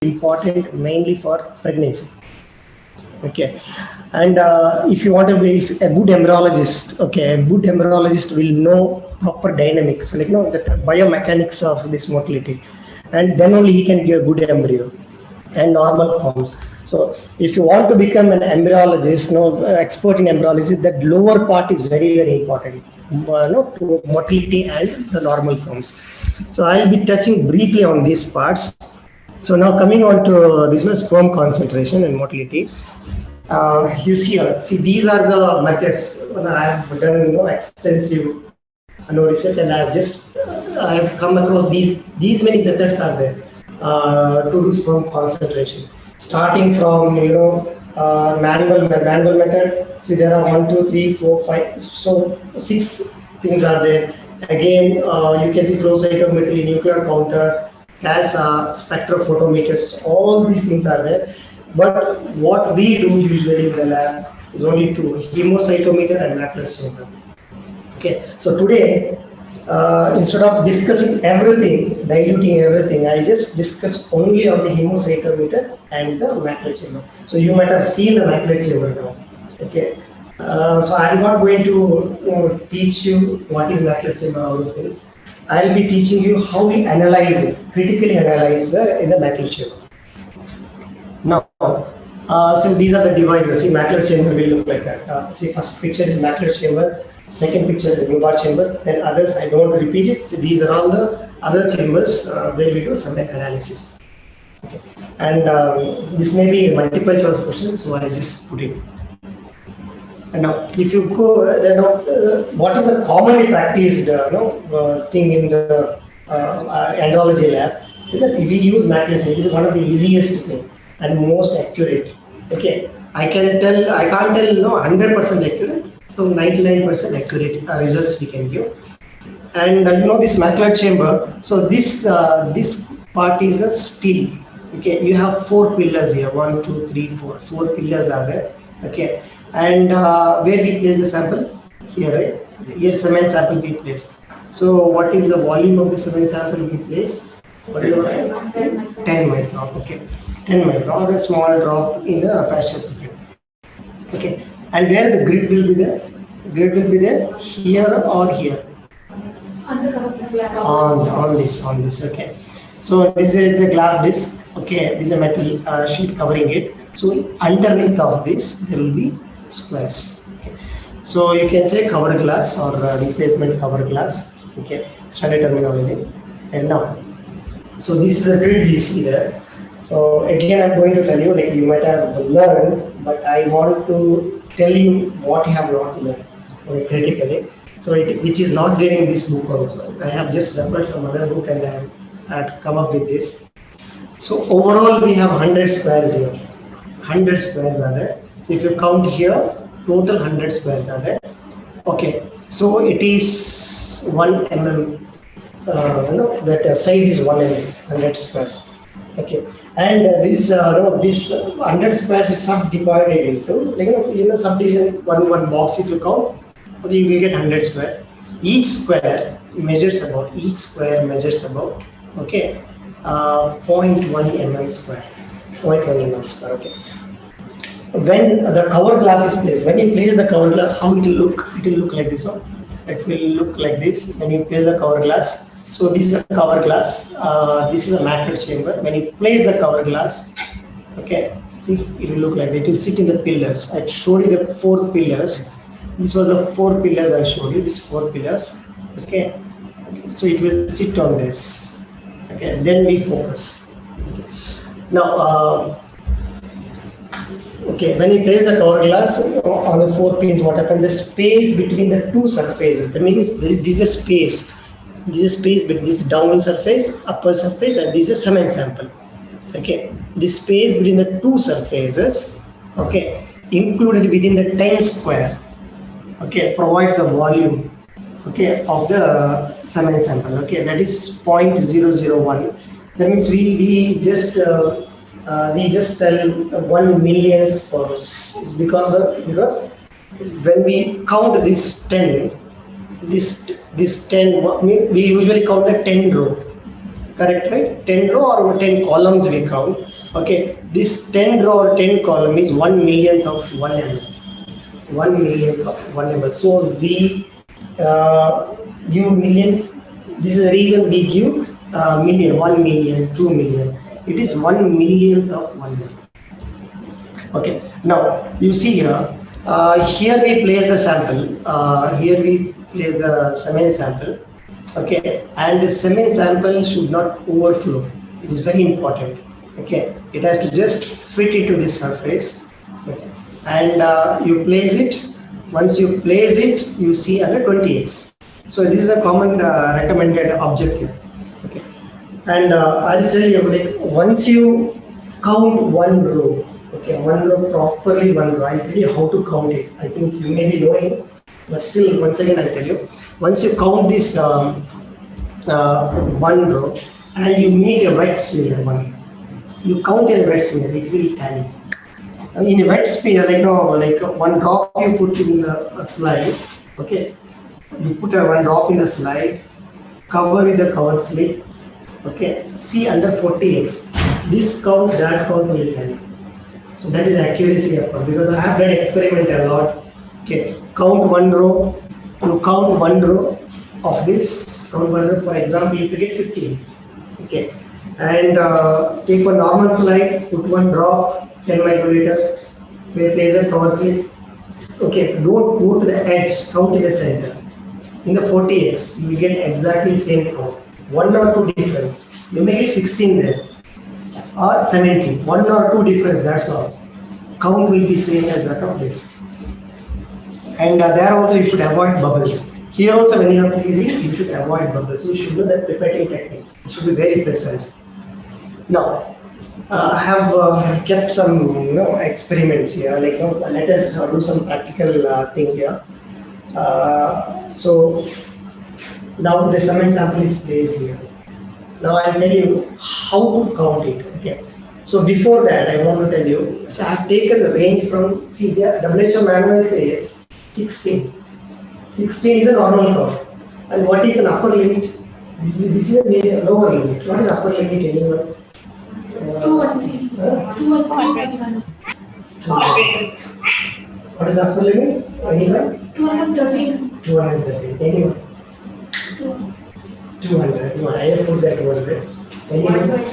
important mainly for pregnancy. Okay, and if you want to be a good embryologist, okay, a good embryologist will know proper dynamics, like the biomechanics of this motility, and then only he can give a good embryo and normal forms. So if you want to become an embryologist, expert in embryology, that lower part is very very important, to motility and the normal forms. So I'll be touching briefly on these parts. So now coming on to this one, sperm concentration and motility. You see here, see these are the methods. I have done extensive research, and I have come across these many methods are there to do sperm concentration. Starting from manual method. See, there are 1, 2, 3, 4, 5, so 6 things are there. Again, you can see flow cytometry, nuclear counter, CASA, spectrophotometers. All these things are there. But what we do usually in the lab is only two: hemocytometer and macular chamber. Okay, so today, instead of discussing everything, diluting everything, I just discuss only on the hemocytometer and the macular chamber. So you might have seen the macular chamber now. Okay, so I'm not going to teach you what is macular chamber, all those things. I'll be teaching you how we analyze it, critically analyze in the macular chamber. Now, so these are the devices. See, macular chamber will look like that. See, first picture is macular chamber, second picture is Mubar chamber, then others I don't repeat it. So these are all the other chambers where we do some analysis. Okay. And this may be a multiple choice question, so I just put it. And now, if you go, what is the commonly practiced thing in the andrology lab is that we use macular chamber. This is one of the easiest thing and most accurate. Okay, I can't tell 100% accurate, so 99% accurate results we can give. And this macular chamber, so this part is the steel. Okay, you have 4 pillars here, 1, 2, 3, 4 pillars are there. Okay, and where we place the sample? Here, right? Here semen sample we place. So what is the volume of the semen sample we place? What is it? 10 micron. Okay, 10 micron, or a small drop in the pasture pipette. Okay, and where the grid will be there? Grid will be there here or here? On this. Okay, so this is a glass disc. Okay, this is a metal sheet covering it. So underneath of this there will be squares. Okay, so you can say cover glass or replacement cover glass. Okay, standard terminology. And now, so this is a grid you see there. So again, I'm going to tell you, like you might have learned, but I want to tell you what you have not learned critically. So which is not there in this book also. I have just referred some other book and I have come up with this. So overall, we have 100 squares here. 100 squares are there. So if you count here, total 100 squares are there. Okay, so it is 1 mm. That size is 1 mm, 100 squares. Okay, and this 100 squares is subdivided into subdivision one box. If you count, you will get 100 square. Each square measures about okay 0.1 mm square. 0.1 mm square. Okay. When the cover glass is placed, when you place the cover glass, how it will look? It will look like this one. It will look like this when you place the cover glass. So this is a cover glass. This is a macular chamber. When you place the cover glass, okay, see, it will look like that. It will sit in the pillars. I showed you the 4 pillars. This was the 4 pillars I showed you. These 4 pillars. Okay. So it will sit on this. Okay. Then we focus. Okay. Now, okay, when you place the cover glass on the 4 pins, what happens? The space between the 2 surfaces. That means this is a space. This is space between this down surface, upper surface, and this is semen sample. Okay, this space between the 2 surfaces, okay, included within the 10 square, okay, provides the volume, okay, of the semen sample. Okay, that is 0.001. That means we just tell 1 million sperms. It's because when we count this 10. This 10, we usually count the 10 row, correct, right? 10 row or 10 columns we count. Okay, this 10 row or 10 column is 1 millionth of 1 mm. 1 millionth of 1 mm. So we give million. This is the reason we give million, 1 million, 2 million. It is 1 millionth of 1 mm. Okay, now you see here, here we place the sample, here we place the semen sample, okay, and the semen sample should not overflow. It is very important, okay, it has to just fit into the surface, okay, and you place it. Once you place it, you see under 20x. So this is a common recommended objective, okay, and I'll tell you, like, once you count one row, okay, one row properly, one row, I'll tell you how to count it. I think you may be knowing, but still, once again, I'll tell you. Once you count this one row and you make a wet smear one, you count a wet smear, it will tally. In a wet smear, like, no, like one drop you put in the slide, okay, you put one drop in the slide, cover with the cover slip, okay, see under 40x, this count, that count will tell you. So that is accuracy of count, because I have done experiment a lot. Okay, count one row, you count one row of this, count one row, for example, if you get 15, okay, and take a normal slide, put one drop, 10 microliter, place a cover slip, okay, don't go to the edge, count in the center. In the 40x, you will get exactly same count. 1 or 2 difference. You make it 16 there, or 17. 1 or 2 difference, that's all. Count will be same as that of this. And there also you should avoid bubbles. Here also when you are pleasing, you should avoid bubbles. So you should know that pipetting technique. It should be very precise. Now, I have kept some experiments here. Like, let us do some practical thing here. So now the semen sample is placed here. Now I'll tell you how to count it. Okay. So before that, I want to tell you. So I've taken the range from, see, the WHO manual says 16. 16 is a normal count. And what is an upper limit? This is a lower limit. What is upper limit, anyone? 213. 213. What is upper limit? Anyone? 213. 213. Anyone? 200. No, I have put that 200. Anyone?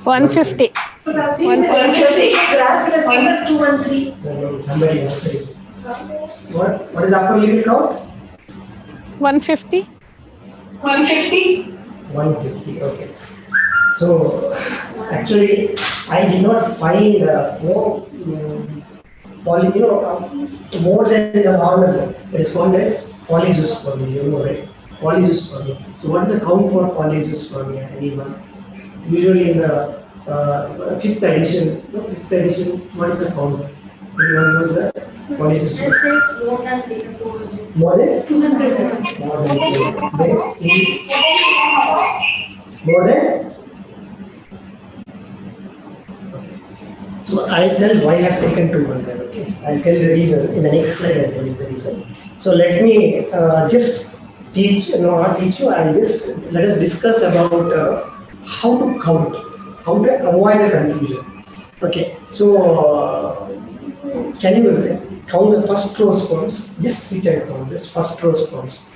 150. 150. Graph plus 213. No, somebody else say. What is upper limit count? 150. 150. 150. Okay. So actually, I did not find more than the normal. It is called as polyjuice for me. You know, right? Polyjuice for me. So what is the count for polyjuice for me? Anyone? Usually in the fifth edition, what is the count? Anyone knows that? Polyjuice. More than 200. more than more than. So I'll tell why I've taken 200. Okay, I'll tell the reason in the next slide. I'll tell you the reason. So let me just teach. No, not teach you. I'll just let us discuss about how to count, how to avoid the confusion. Okay. So can you count the first row sperms? Just sit and count this first row sperms.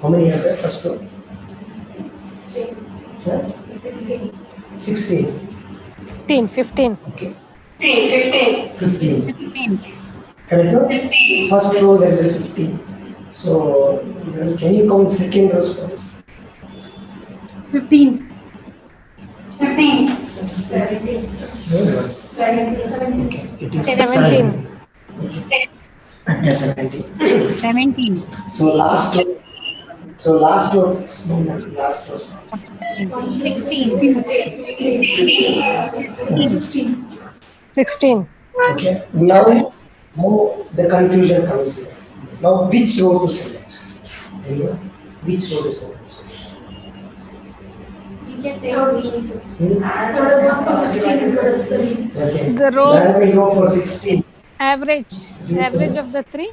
How many are there? First row. 16. Huh? 16. 16. 15. Okay. 15. 15. Correct? No? 15. First row there is a 15. So can you count second row sperms? 15. 15. 17. No. 17. Okay. It is 17. Okay, 17. 17. So last row. So last row. Last row. 16. 16. Okay. Now the confusion comes here. Now which row to select? Anyone? Which row to select? You can take out these. Hmm? For 16 because it's the lead. Okay. The row- Let me go for 16. Average of the three.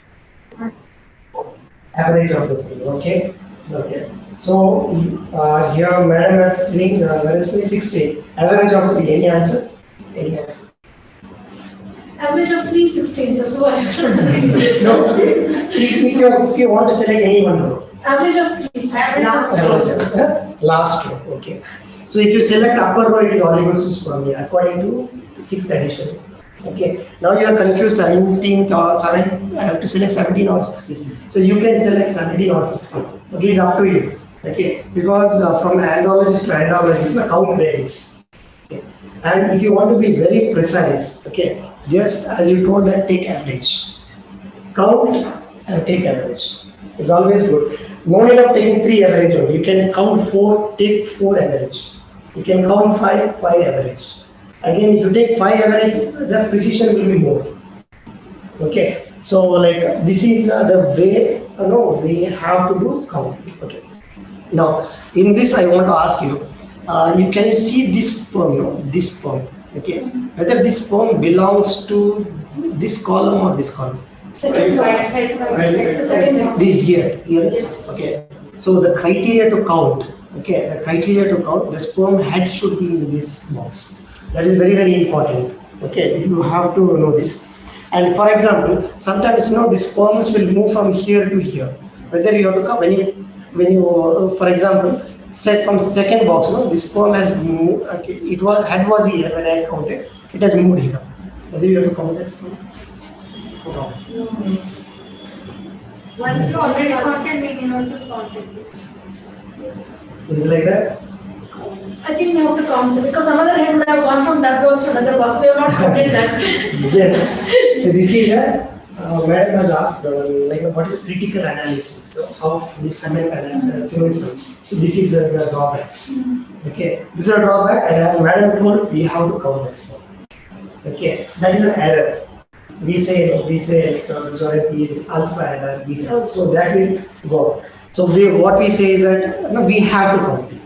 Average of the three. Okay. Okay. So here madam has three, madam say 60. Average of three. Any answer? Any answer? Average of 316, so I should No. If you want to select any one row. Average of 3, last row. Last row. Okay. So if you select upper row, it is oligosus for me according to sixth edition. Okay. Now you are confused 17th or 7. I have to select 17 or 16. So you can select 17 or 16. Okay, it's up to you. Okay, because from andrologist to andrologist, the count varies. Okay. And if you want to be very precise, okay, just as you told that take average. Count and take average. It's always good. No need of taking 3 average only. You can count 4, take 4 average. You can count 5, 5 average. Again, if you take 5 average, the precision will be more. Okay. So like this is the way, no, we have to do count. Okay. Now, in this, I want to ask you, you can you see this poem, no? This poem, okay? Whether this poem belongs to this column or this column? Second box. The second box. Here, okay. So the criteria to count, okay, the criteria to count, the sperm head should be in this box. That is very, very important. Okay, you have to know this. And for example, sometimes the sperms will move from here to here. Whether you have to come when you for example, say from second box, this sperm has moved. Okay, it was head was here when I counted. It has moved here. Whether you have to count that sperm? No. Once you already counted, we may not to count it. It is like that. I think we have to count it because another head would have gone from that box to another box. We have not counted that. Yes. So this is a madam has asked like what is critical analysis? So how this cement symbolism. So this is the drawbacks. Okay. This is a drawback, and as madam told, we have to count this one. Okay. That is an error. We say majority is alpha error, beta. So that will go. So what we say is that we have to count it.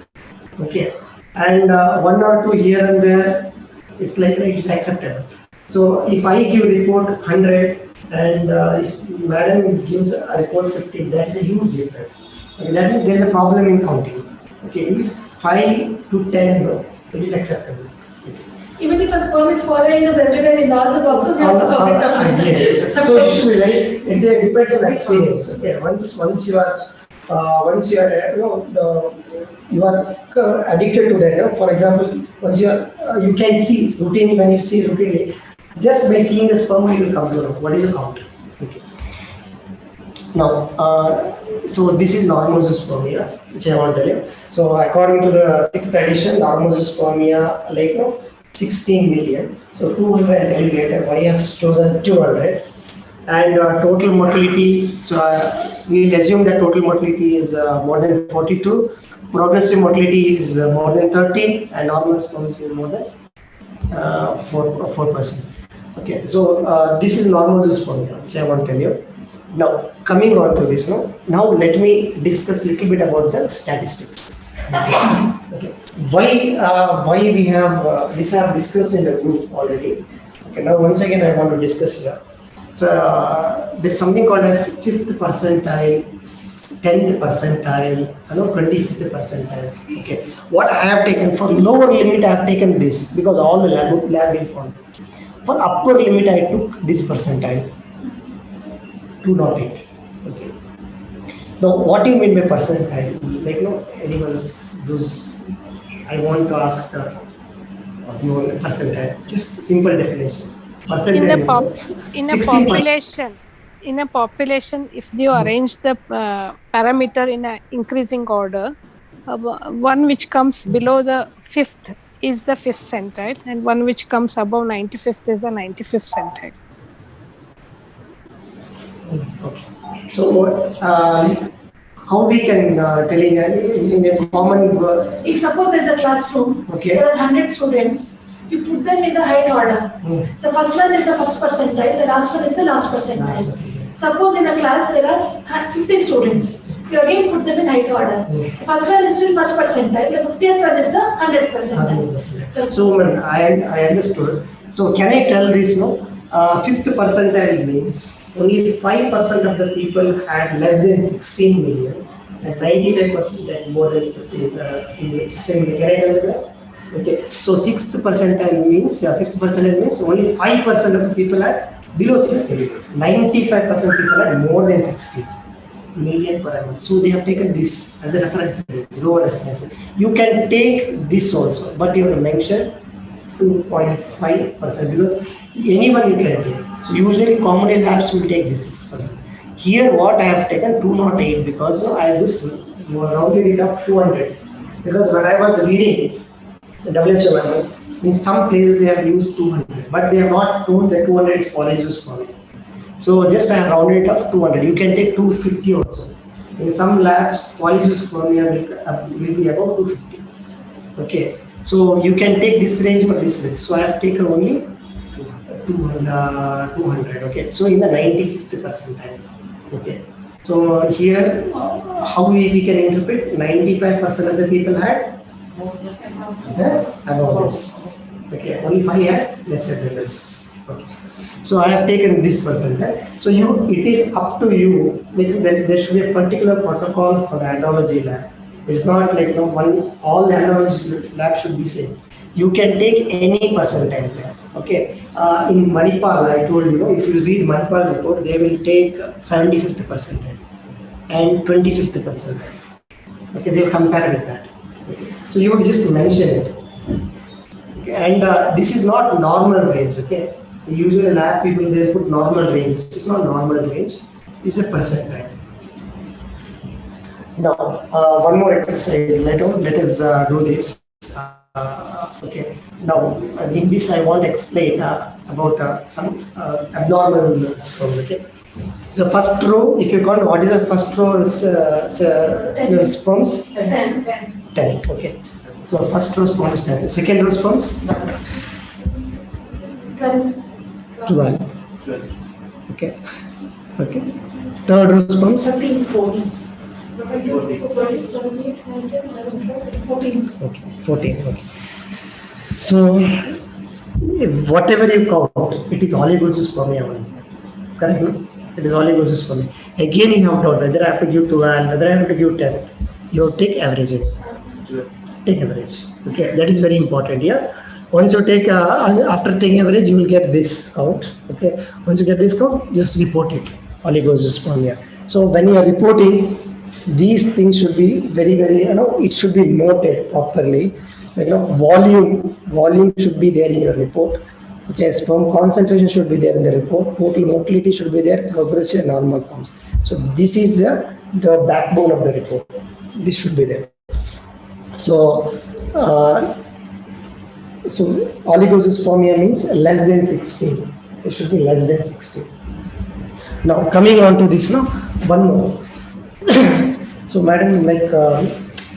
Okay. And 1 or 2 here and there, it's like it's acceptable. So if I give report 100 and if madam gives a report 50, that is a huge difference. Okay, that means there is a problem in counting. Okay, if 5 to 10, it is acceptable. Even if a sperm is following us everywhere in all the boxes, we have to count it down. Yes. So it should be right. It depends on experience. Okay, once you are you are addicted to that. For example, once you can see routine when you see routinely, just by seeing the sperm you will come to know what is the count. Okay. Now, so this is normospermia, which I want to tell you. So according to the 6th edition, normospermia, 16 million. So 200 elevated. Why I have chosen 200? And total motility. So we'll assume that total motility is more than 42. Progressive motility is more than 30, and normal sperms is more than 4%. Okay, so this is normospermia, which I want to tell you. Now, coming on to this, now let me discuss a little bit about the statistics. Okay. Why we have this I have discussed in the group already. Okay, now once again I want to discuss here. So there's something called as 5th percentile, 10th percentile, 25th percentile. Okay, what I have taken for lower limit, I have taken this because all the lab will follow. For upper limit, I took this percentile, 208. Okay. Now, what do you mean by percentile? Anyone who's I want to ask percentile. Just simple definition. Percentile. In a population, if you arrange the parameter in an increasing order, one which comes below the 5th is the 5th centile, and one which comes above 95th is the 95th centile. Okay. So how we can telling in a common if suppose there is a classroom, okay, there are 100 students, you put them in the height order. The first one is the first percentile, the last one is the last percentile. Suppose in a class there are 50 students, you again put them in height order. The first one is still first percentile, the 50th one is the 100th percentile. So I understood. So can I tell this? 5th percentile means only 5% of the people had less than 16 million, and 95% at more than 50 in extremely. Can I tell you that? Okay, so sixth percentile means, fifth percentile means only 5% of the people are below 60. 95% people are more than 60 million per annum. So they have taken this as a reference, lower reference. You can take this also, but you have to mention 2.5% because anyone you can take. So usually commonly labs will take this 6%. Here what I have taken 208 because I have this rounded it up 200 because when I was reading the WHO manual, in some places they have used 200, but they have not told that 200 is polyjuice formula. So just I have rounded it up 200. You can take 250 also. In some labs, polyjuice formula will be about 250. Okay, so you can take this range or this range. So I have taken only 200. Okay, so in the 95th percentile. Okay, so here how we can interpret 95% of the people had above this. Okay, only 5 had lesser than this. Okay. So I have taken this percentile. So it is up to you. Like there should be a particular protocol for the andrology lab. It's not like all the andrology lab should be same. You can take any percentile lab. Okay. In Manipal, I told you, if you read Manipal report, they will take 75th percentile and 25th percentile. Okay, they will compare with that. Okay. So you would just mention it. Okay. And this is not normal range. Okay. So usually lab people they put normal range. It's not normal range. It's a percentile. Now one more exercise. Let us do this. Okay. Now in this I want to explain about some abnormal sperms. Okay. So first row, if you count, what is the first row? Sperms. 10. Okay. So first row sperms 10. Second row sperms 12. Okay. Okay. Third row sperms 13, 14. 14. Okay. 14. Okay. So whatever you count, it is oligospermia only. Correct? No? It is oligospermia. Again, you have doubt whether I have to give 12, whether I have to give 10. You have to take averages. Take average. Okay, that is very important. Yeah. Once you take after taking average, you will get this count. Okay. Once you get this count, just report it. Oligospermia. So when you are reporting, these things should be very, it should be noted properly. Volume should be there in your report. Okay, sperm concentration should be there in the report. Total motility should be there. Progressive normal forms. So this is the backbone of the report. This should be there. So oligospermia means less than 16. It should be less than 16. Now coming on to this, one more. So madam,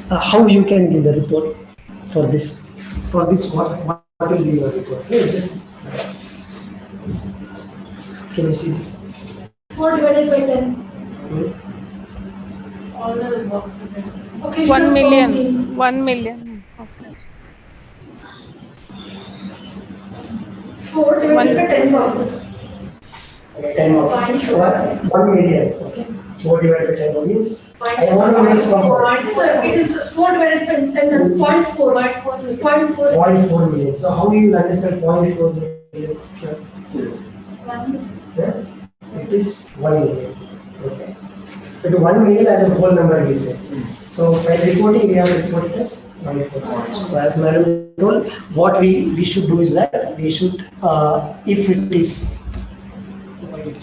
how you can give the report for this? For this, what will be your report? Can you see this? 4 divided by 10. All the boxes. Okay, 1 million. 1 million. Okay. 4 divided by 10 boxes. 10 boxes. 1 million. Okay. 4 divided by 10 means I want to make some. So it is 4 divided by 10 and 0.4. 0.4 million. So how do you understand 0.4 million? Yeah? It is 1 million. Okay. But 1 million as a whole number we say. So while reporting, we have to report it as 1.4. So as madam told, what we should do is that we should, if it is, okay.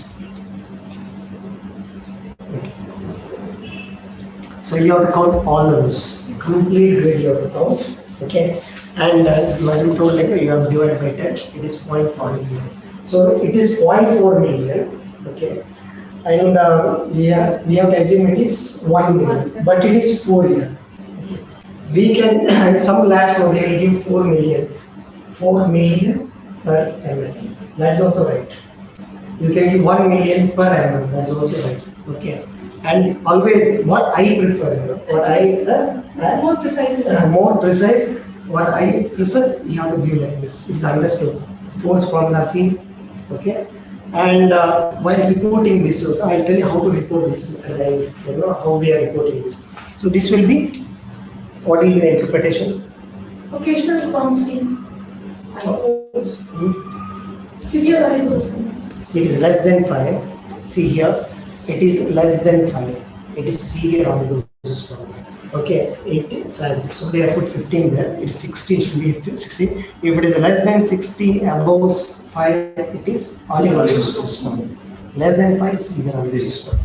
So you have to count all the rows. Complete grid you have to count. Okay. And as madam told, you have divided by 10. It is 0.4 million. So it is 0.4 million. Okay. And we have to assume it is 1 million, but it is 4 years. We can, some labs they will give 4 million per ml. That's also right. You can give 1 million per ml. That's also right. Okay. And always, what I prefer, More precise. more precise. What I prefer, you have to give like this. It's understood. 4 sperms are seen. Okay. And while reporting this, also, I'll tell you how to report this. How we are reporting this. So this will be, what will be the interpretation? Occasional sperm seen. Hmm? Severe oligospasm. See, it is less than 5. See here, it is less than 5. It is severe oligospasm. Okay, so they have put 15 there. It's 16, should be 16. If it is less than 16, above 5, it is oligospasm. Less than 5, severe oligospasm.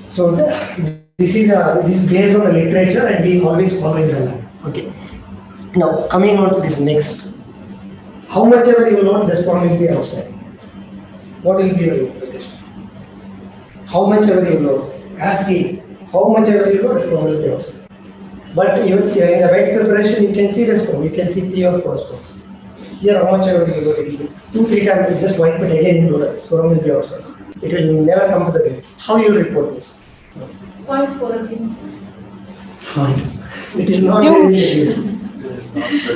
So this is based on the literature, and we always follow in the lab. Okay. Now coming on to this next. How much ever you load, the sperm will be outside. What will be your interpretation? How much ever you load, see, how much ever you load, the sperm will be outside. But in the wet preparation, you can see the sperm. You can see 3 or 4 sperms. Here, how much ever you load, it will be 2-3 times. You just wipe it again, you load it. Sperm will be outside. It will never come to the bed. How you report this? 0.4 against. It is not You- very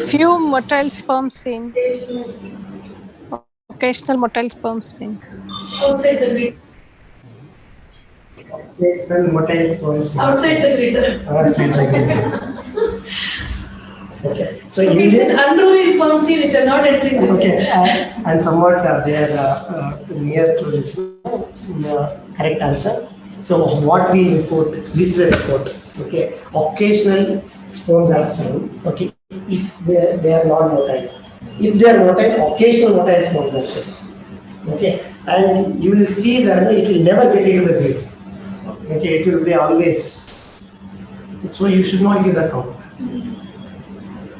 Few motile sperms seen. Occasional motile sperms seen. Outside the grid. occasional motile sperms. Outside the grid. Outside the grid. Okay. So Okay, it's an unruly sperm seen which are not entering the okay, grid. and somewhat they are near to this correct answer. So what we report, this is a report. Okay, occasional sperms are seen. Okay, if they are not motile. If they are motile, occasional motile sperms are seen. Okay, and you will see that it will never get into the grid. Okay, it will be always. So you should not give that count.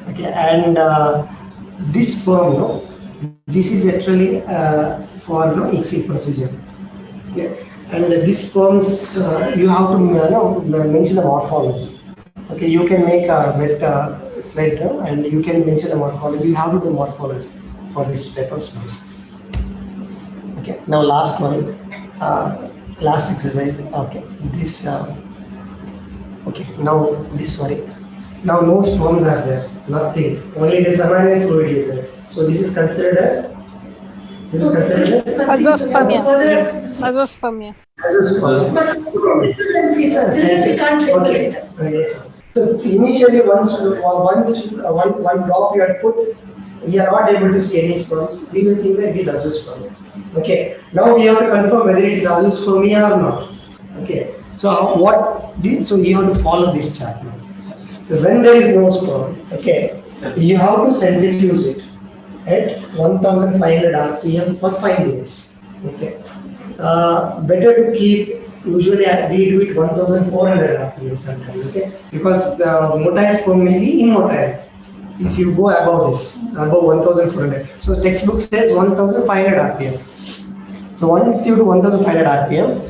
Okay, and this sperm, this is actually for ICSI procedure. Okay, and these sperms you have to mention the morphology. Okay, you can make a wet slide and you can mention the morphology. You have to do morphology for this type of sperms. Okay, now last one, last exercise. Okay, this. Okay, now this, sorry. Now no sperms are there, nothing. Only the seminal fluid is there. So this is considered as Azoospermia. Further, Azoospermia. azoosperm. but deficiency, sir. This is we can't Okay. regulate. Yes. So initially, once one drop you had put, we are not able to see any sperms. We will think that it is azoospermia. Okay. Now we have to confirm whether it is azoospermia or not. Okay. So so you have to follow this chart now. So when there is no sperm, okay, you have to centrifuge it at 1500 rpm for 5 minutes. Okay. Better to keep. Usually we do it 1400 rpm sometimes. Okay, because the motile sperm may be immotile. If you go above this, above 1400, so textbook says 1500 rpm. So once you do 1500 rpm,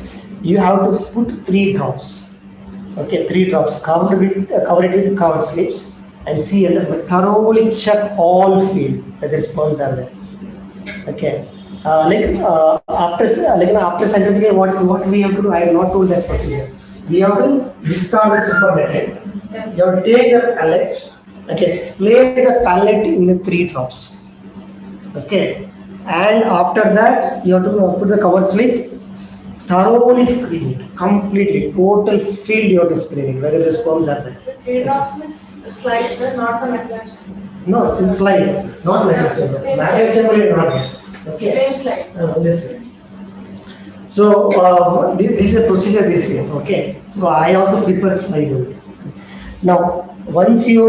you have to put 3 drops. Okay, 3 drops, cover it with covered slips, and see and thoroughly check all field whether sperms are there. Okay, after centrifugation, what we have to do? I have not told that procedure. We have to discard the supernatant. You have to take the pallet. Okay, place the pallet in the 3 drops. Okay, and after that you have to put the cover slip. Thoroughly screen it, completely, total field you have to screen it, whether the sperms are there. Trade-off is slides, sir, not the metal. No, in slide, not magnet chamber. Magnet chamber is not there. Okay. Plain slide. Yes. So this is a procedure this year. Okay. So I also prepare slide only. Now, once you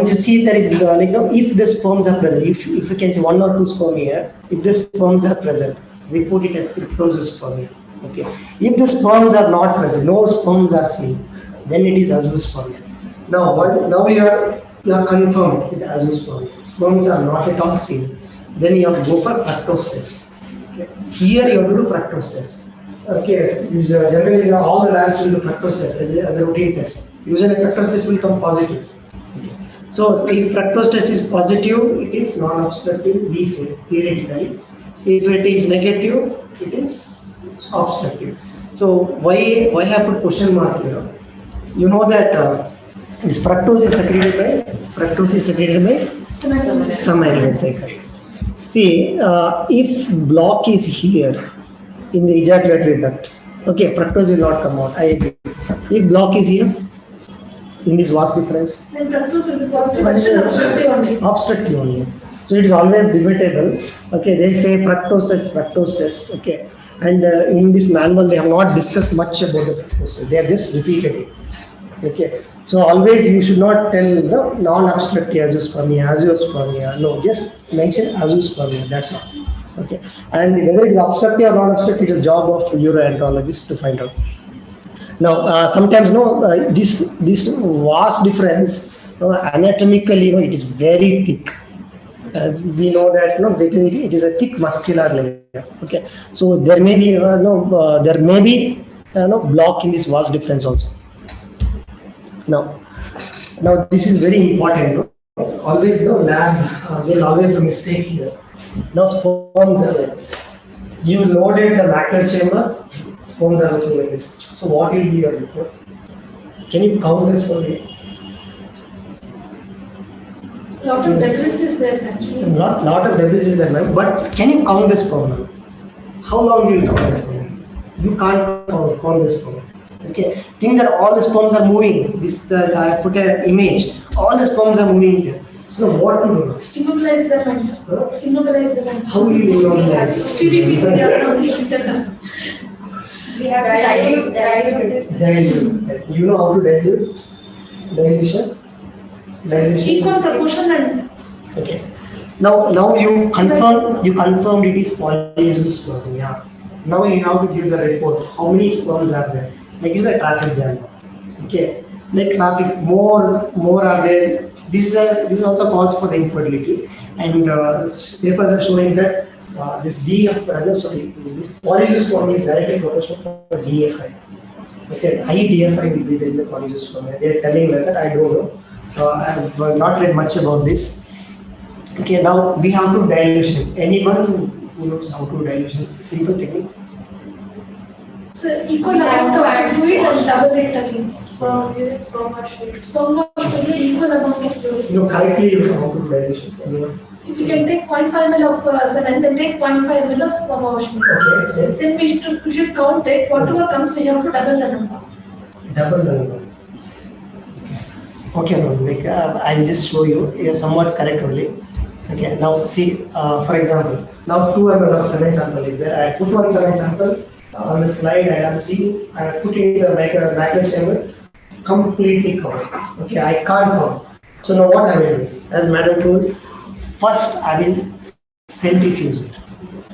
see that is if the sperms are present, if you can see 1 or 2 sperm here, if the sperms are present, we put it as cryptospermia. Okay. If the sperms are not present, no sperms are seen, then it is azoospermia. Now you are confirmed with azoospermia. Sperms are not at all seen. Then you have to go for fructose test. Okay. Here you have to do fructose test. Okay. Generally, all the labs will do fructose test as a routine test. Usually, fructose test will come positive. Okay. So if fructose test is positive, it is non-obstructive, we say theoretically. If it is negative, it is obstructive. So why I put question mark here? You know that this fructose is secreted by semialdehyde cycle. See, if block is here in the ejaculatory duct, Okay, fructose will not come out. I agree. If block is here, in this vast difference, Then fructose will be positive, but still obstructive only. obstructive only. So it is always debatable. Okay, they say fructose test, fructose test. Okay, and in this manual they have not discussed much about the fructose test. They have just repeated it. Okay, so always you should not tell the non-obstructive azoospermia. No, just mention azoospermia. That's all. Okay, and whether it is obstructive or non-obstructive, it is job of uroenterologist to find out. Now, sometimes no, this vast difference anatomically, it is very thick. As we know that it is a thick muscular layer. Okay, so there may be block in this vast difference also. Now, now this is very important. No? Always the lab there will always a mistake here. Now sperms are like this. You loaded the macro chamber, sperms are looking like this. So what will be your report? Can you count this for me? Lot of debris is there actually. Lot of debris is there, ma'am. But can you count this sperm? How long will you count this sperm? You can't count this sperm. Okay. Think that all the sperms are moving. I put an image. All the sperms are moving here. So what to do? Immobilize them and immobilize them. And How will you immobilize? CDP or something. We have Dilute. You know how to dilute? Dilution? Equal proportion and okay. Now you confirmed it is polyazoospermia. Yeah. Now you have to give the report. How many sperms are there? Like it's a traffic jam. Okay. Like traffic, more are there. This is also cause for the infertility. And papers are showing that this this polyazoospermia is directly proportional for DFI. Okay, high DFI will be there in the polyazoospermia. They are telling that I don't know. I have not read much about this. Okay, now we have to dilution. Anyone who knows how to dilution? Simple technique. so equal amount of fluid and double it again. Sperm wash will be equal amount of fluid. You know correctly you know how to do dilution. Anyone? If you can take 0.5 ml of cement, then take 0.5 ml of sperm wash. Okay, Then we should count it. Whatever comes, we have to double the number. double the number. Okay, no, like I'll just show you. It is somewhat correct only. Okay, now see, for example, now 2 ml of cement sample is there. I put one cement sample on the slide. I have seen. I have put in the macro chamber completely covered. Okay, I can't count. So now what I will do? As madam told, first I will centrifuge it.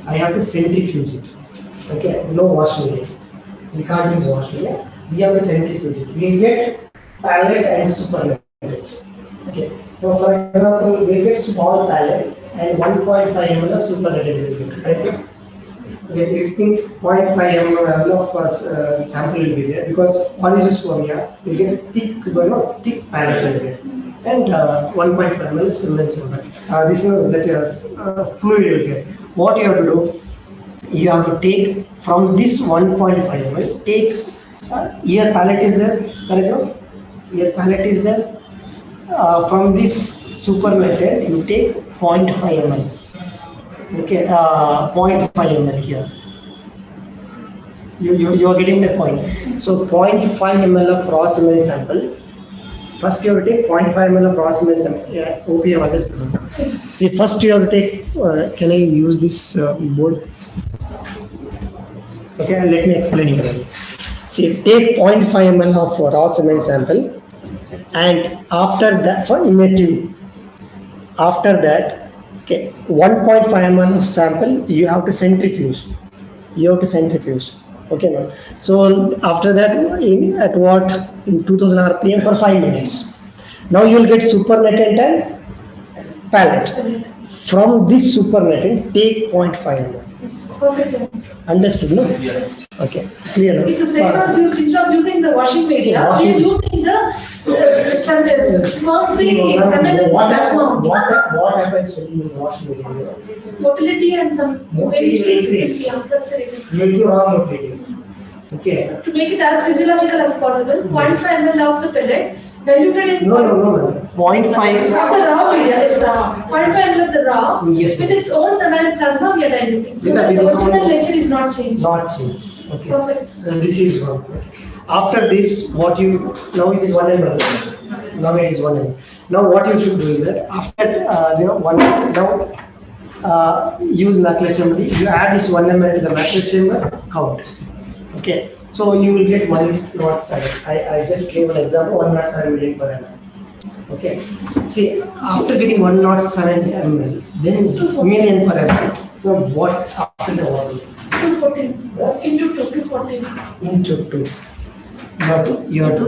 I have to centrifuge it. Okay, no wash media. We can't use wash media. We have to centrifuge it. We get pallet and supernatant. Okay. So for example, we get small pallet and 1.5 ml of supernatant will be correct. Okay, you think 0.5 ml of sample will be there because polyazoospermia will get thick pallet will be there. And 1.5 ml cement sample. This is that fluid will get. What you have to do? You have to take from this 1.5 ml. Take here pallet is there. Correct? Here pallet is there. From this supernatant, you take 0.5 ml. Okay, 0.5 ml here. You are getting the point. So 0.5 ml of raw cement sample. First you have to take 0.5 ml of raw cement sample. Yeah, hope you have understood. See, first you have to take. Can I use this board? Okay, let me explain it. See, take 0.5 ml of raw cement sample, and after that, for inactive, after that, okay, 1.5 ml of sample you have to centrifuge. Okay, now. So after that, at what in 2000 rpm for 5 minutes. Now you will get supernatant and pallet. From this supernatant, take 0.5 ml. It's perfectly Understood, no? Yes. Okay, clear. No? It's the same as instead of using the washing media, we are using the small thing, cement What maximum. happens when you wash media? Motility and some Motility increase. yeah, that's the reason. You will do raw motility. Okay. To make it as physiological as possible, 0.5 ml of the pellet diluted in No. 0.5. Of the raw media is raw. 0.5 ml of the raw. Yes. With its own seminal plasma, we are diluting. So Yes, that we the don't- original nature is not changed. Not changed. Okay. Perfect. This is one. After this, what you now it is 1 ml. Now it is 1 ml. Now what you should do is that after one now use macular chamber. You add this 1 ml to the macular chamber. Count. Okay. So you will get 107. I just gave an example. 107 million per ml. Okay. See, after getting 107 ml, then million per ml. So what after the volume? 214. Into 2, 214. Into 2. You have to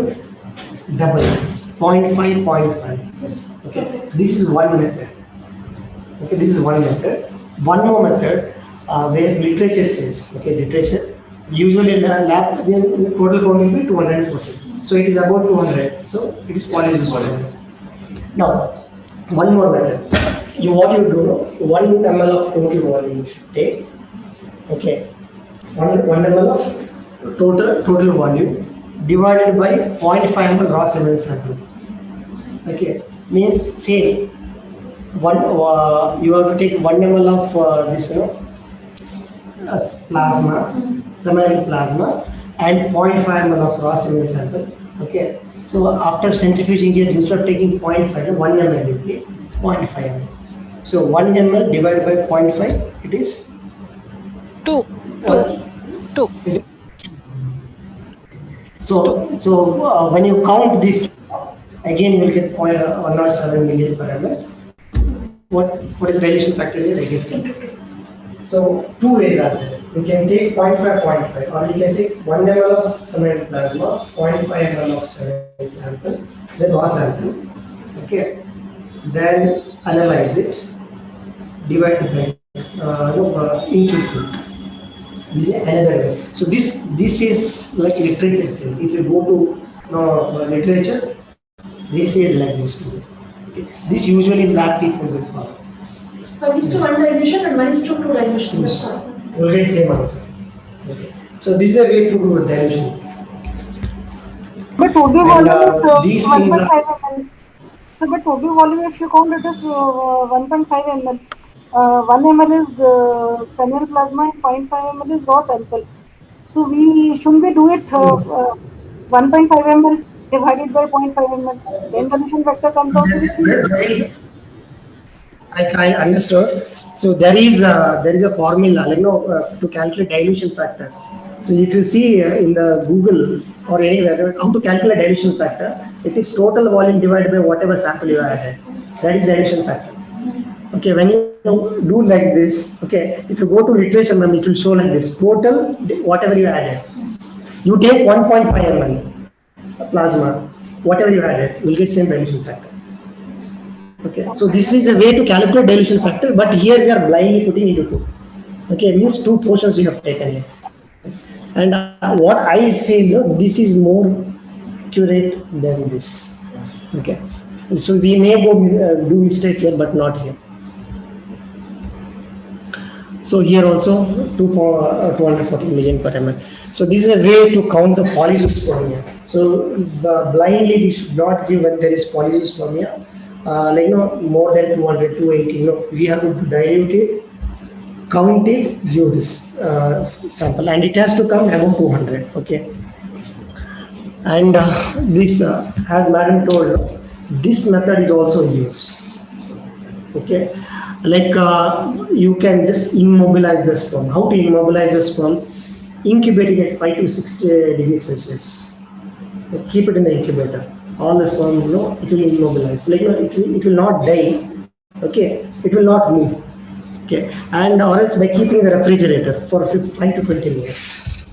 double it. 0.5, 0.5. Yes. Okay. Perfect. This is one method. Okay, this is one method. One more method where literature says, okay, literature, usually in the lab, the total count will be 240. So it is about 200. So it is polyjuice. Now, one more method. What you do, 1 ml of total volume you should take. Okay, 1 ml of total volume divided by 0.5 ml raw semen sample. Okay, means say one you have to take 1 ml of this plasma, seminal plasma, and 0.5 ml of raw semen sample. Okay, so after centrifuging here, instead of taking 0.5, 1 ml you take 0.5 ml. So 1 ml divided by 0.5, it is 2. what? 2. So when you count this, again you will get 107 million per ml. What is the dilution factor here? Again. So two ways are there. You can take 0.5, 0.5, or you can say 1 ml of seminal plasma, 0.5 ml of seminal sample, the raw sample. Okay. Then analyze it, divide by into 2. This is another way. So this is like literature says. If you go to literature, they say is like this too. Okay. This usually lab people will follow. 1:1 dilution and 1:2 dilution. That's all. You will get same answer. Okay. So this is a way to do dilution. But total And, volume is these things 1.5 are- ml. So the total volume, if you count, it is 1.5 ml. 1 ml is seminal plasma and 0.5 ml is raw sample. So shouldn't we do it 1.5 ml divided by 0.5 ml? Then dilution factor comes out to be 3. There is, I understood. So there is a formula, to calculate dilution factor. So if you see in the Google or anywhere how to calculate dilution factor, it is total volume divided by whatever sample you added. That is dilution factor. Okay, when you do like this, okay, if you go to literature, it will show like this: total whatever you added. You take 1.5 ml plasma, whatever you added, you will get same dilution factor. Okay, so this is a way to calculate dilution factor, but here we are blindly putting into 2. Okay, means 2 portions you have taken here. And what I feel, this is more accurate than this. Okay, so we may go do mistake here, but not here. So here also 240 million per ml. So this is a way to count the polyjuice. So blindly we should not give when there is polyjuice more than 200, 280. We have to dilute it, count it, give this sample, and it has to come above 200. Okay. And this, as Madam told, this method is also used. Okay, you can just immobilize the sperm. How to immobilize the sperm? Incubating at 5 to 6 degrees Celsius. Keep it in the incubator. All the sperm, it will immobilize. It will not die. Okay, it will not move. Okay, and or else by keeping the refrigerator for 5 to 20 minutes.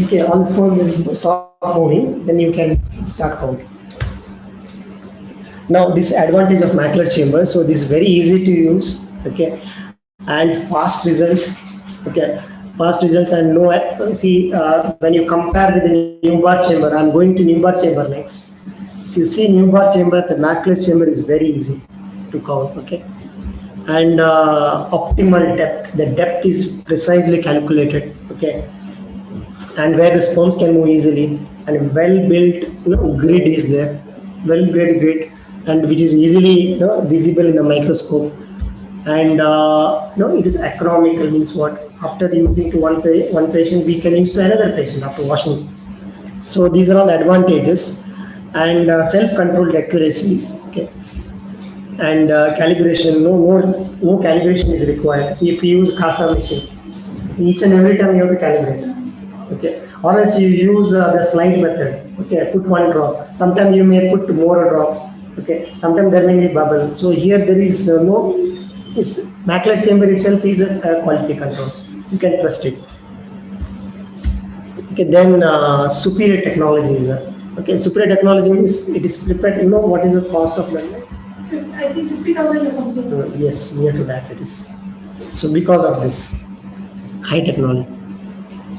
Okay, all the sperm will stop moving. Then you can start counting. Now this advantage of macular chamber, so this is very easy to use, okay, and fast results, okay, fast results. And when you compare with the Newbar chamber, I'm going to Newbar chamber next. If you see Newbar chamber, the macular chamber is very easy to count, okay, and optimal depth, the depth is precisely calculated, okay, and where the sperms can move easily, and well built grid is there, well built grid. and which is easily visible in a microscope. And it is economical, means what? After using to one patient, we can use to another patient after washing. So these are all advantages. And self-controlled accuracy. Okay. And calibration, no calibration is required. See, if you use CASA machine, each and every time you have to calibrate. Okay. Or else you use the slide method. Okay, put one drop. Sometimes you may put more drop. Okay. Sometimes there may be bubble. So here there is no. It's macular chamber itself is a quality control. You can trust it. Okay. Then superior technology is there. Okay. Superior technology means it is prepared. You know what is the cost of that? I think 50,000 or something. Yes, near to that it is. So because of this high technology.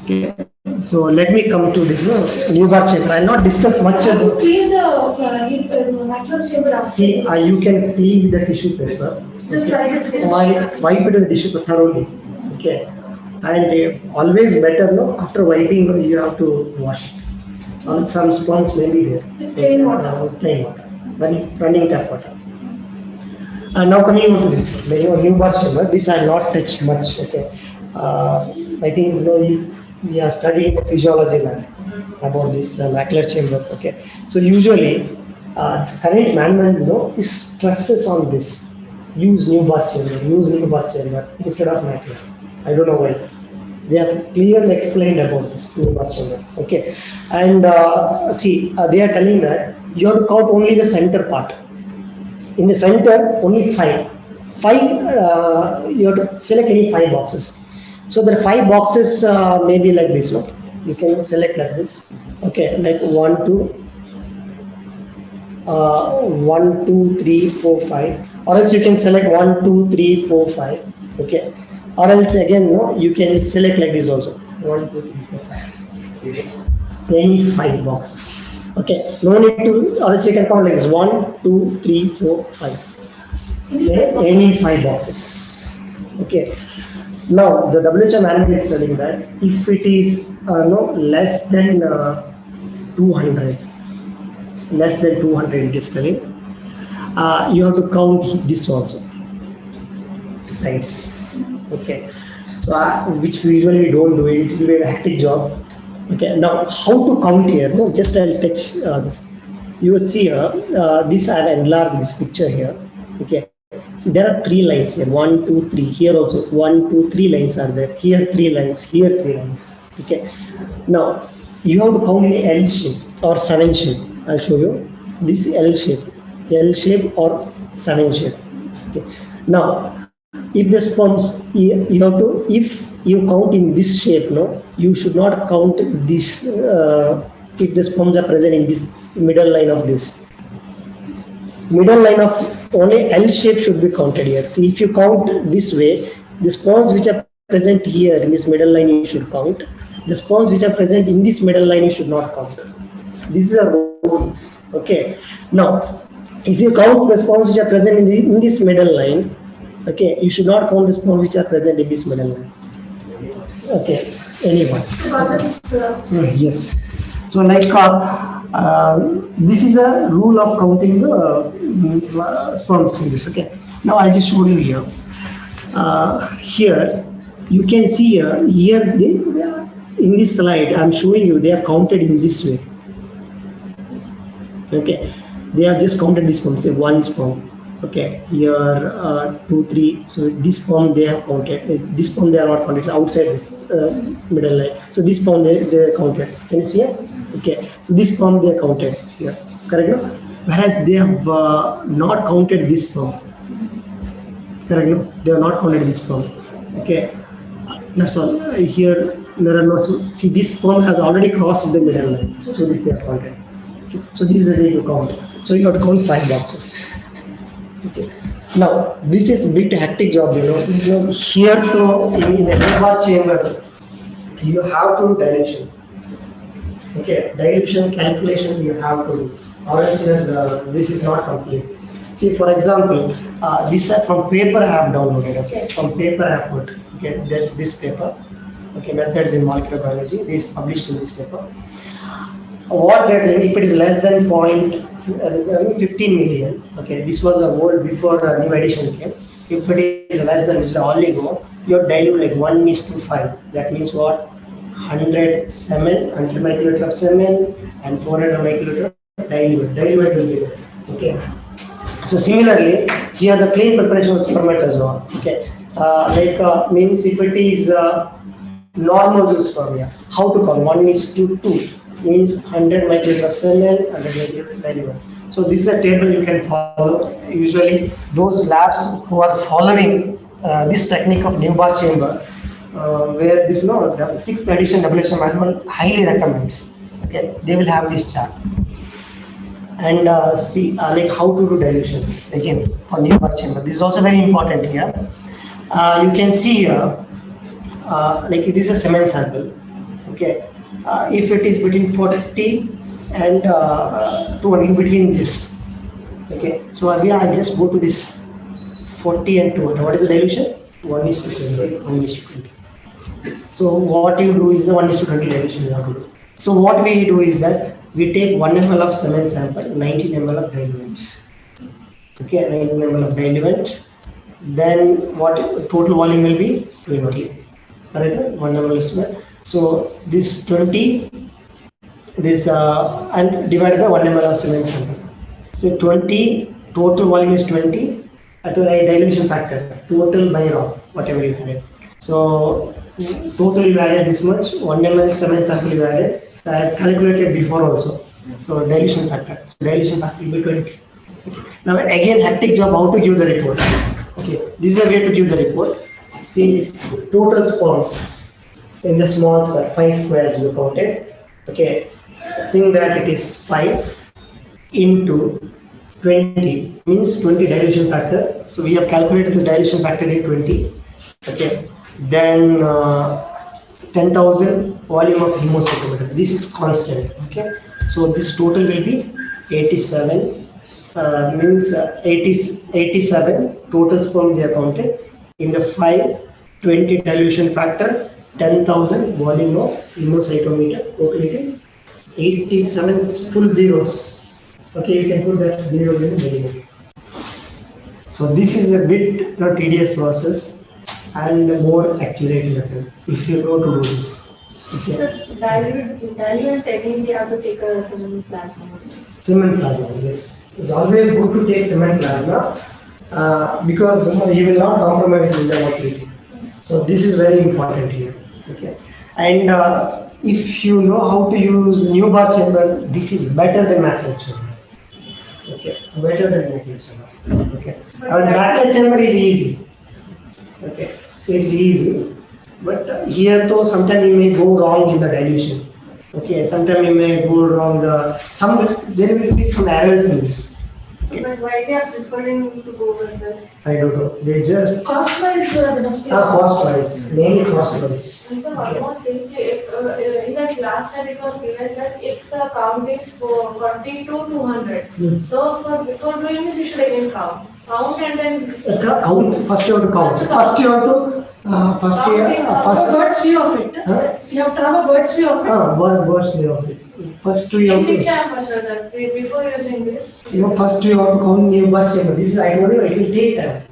Okay. So let me come to this new bar chamber. I'll not discuss much How to about. clean the macular chamber after See, this? you can clean with the tissue paper. Just try this. Wipe it with the tissue paper thoroughly. Okay. And always better, after wiping, you have to wash. Some sponge may be there. With plain water. Plain water. Running tap water. Now coming on to this, new bar chamber. This I have not touched much. Okay. I think we are studying the physiology lab about this macular chamber. Okay. So usually, this current management, is stresses on this. Use new bar chamber instead of macular. I don't know why. They have clearly explained about this new bar chamber. Okay. And see, they are telling that you have to count only the center part. In the center, only five. You have to select any 5 boxes. So there are 5 boxes, maybe like this. No, you can select like this. Okay, like 1, 2, 3, 4, 5. Or else you can select 1, 2, 3, 4, 5. Okay. Or else again, you can select like this also. 1, 2, 3, 4, 5. Any 5 boxes. Okay, no need to, or else you can count like this 1, 2, 3, 4, 5. Any 5 boxes. Okay. Now the WHO manual is telling that if it is less than 200, it is telling you have to count this also. Sides. Okay. So which we usually don't do it. It will be a hectic job. Okay, now how to count here? No, just I'll touch this. You will see here, this I have enlarged this picture here. Okay, so there are 3 lines here. 1, 2, 3. Here also 1, 2, 3 lines are there. Here 3 lines. Here 3 lines. Okay. Now you have to count in L shape or 7 shape. I'll show you this L shape or 7 shape. Okay. Now if the sperms you have to, if you count in this shape, you should not count this if the sperms are present in this middle line of this. Middle line of only L shape should be counted here. See, if you count this way, the sperms which are present here in this middle line you should count. The sperms which are present in this middle line you should not count. This is a rule. Okay. Now, if you count the sperms which are present in this middle line, okay, you should not count the sperms which are present in this middle line. Okay, anyone? Yes. So like this is a rule of counting the sperms in this. Okay. Now I just show you here. Here you can see here in this slide I'm showing you they are counted in this way. Okay. They have just counted this sperm. Say 1 sperm. Okay, here 2, 3. So this sperm they have counted. This sperm they are not counted. It's outside this middle line. So this sperm they are counted. Can you see it? Okay. So this sperm they are counted here. Correct? No? Whereas they have not counted this sperm. Correct? No? They have not counted this sperm. Okay. That's all. Here there are no. See, this sperm has already crossed the middle line. So this they are counted. Okay. So this is the way to count. So you have to count 5 boxes. Okay. Now this is a bit hectic job, Here, so in the bar chamber, you have to do dilution. Okay, dilution calculation you have to do, or else this is not complete. See, for example, this from paper I have downloaded. Okay, from paper I have put. Okay, there's this paper. Okay, methods in molecular biology. This is published in this paper. What they're doing, if it is less than 0.5 15 million. Okay, this was a old before new edition came. If it is less than which the oligo, you dilute like 1:5. That means what? 100 semen, 100 microliter of semen, and 400 microliter of dilute. Dilute will be there. Okay. So similarly, here the clean preparation of spermatozoa. Okay, means if it is normal zoospermia, how to call 1:2 means 100 microliter of semen, 100 microliter of dilute. So this is a table you can follow. Usually, those labs who are following this technique of Newbar chamber, where this the sixth edition WHO manual highly recommends. Okay, they will have this chart. And see like how to do dilution again for Newbar chamber. This is also very important here. You can see here, like it is a semen sample. Okay, if it is between 40 and 200, in between this. Okay, so I just go to this 40 and 200. What is the dilution? 1:20. 1:20. So what you do is the 1:20 dilution you have to do. So what we do is that we take 1 ml of semen sample, 19 ml of diluent. Okay, 19 ml of diluent. Then what total volume will be 20. Correct? 1 ml is small. So this 20, this and divided by 1 ml of semen sample. So 20 total volume is 20. At a dilution factor, total by raw, whatever you added. So total you added this much, 1 ml semen sample you added. I had calculated before also. So dilution factor. So dilution factor will be 20. Okay. Now again hectic job how to give the report. Okay, this is a way to give the report. See this total sperms in the small square, 5 squares you counted. Okay, think that it is 5 into 20 means 20 dilution factor. So we have calculated this dilution factor in 20. Okay, then 10,000 volume of hemocytometer. This is constant. Okay, so this total will be 87. Means 87 total sperm we have counted in the 520 dilution factor, 10,000 volume of hemocytometer. Total it is 87 full zeros. Okay, you can put that zeros in the middle. So this is a bit tedious process and more accurate method if you go to do this. Okay. So diluent again we have to take a semen plasma. Semen plasma, yes. It's always good to take semen plasma because you will not compromise with the motility. So this is very important here. Okay. And if you know how to use Newbar chamber, this is better than macro chamber. Okay, better than macro chamber. Okay. Our macro chamber is easy. Okay, it's easy. But here though sometimes you may go wrong in the dilution. Okay, sometimes you may go wrong. There will be some errors in this. Okay. But why they are preferring to go with this? I don't know. They just Cost-wise, the must be. cost-wise, mainly cost-wise. And one more thing, if in the class and it was given that if the count is for 40 to 200, so before doing this, you should again count and then Count. First you have to count. First you have to first. Bird's view of it. Huh? You have to have a bird's view of it. Bird's view of it. First you have in which to. chamber, sir, that before using this? First you have to count Newbar chamber. This is I told you it will take time.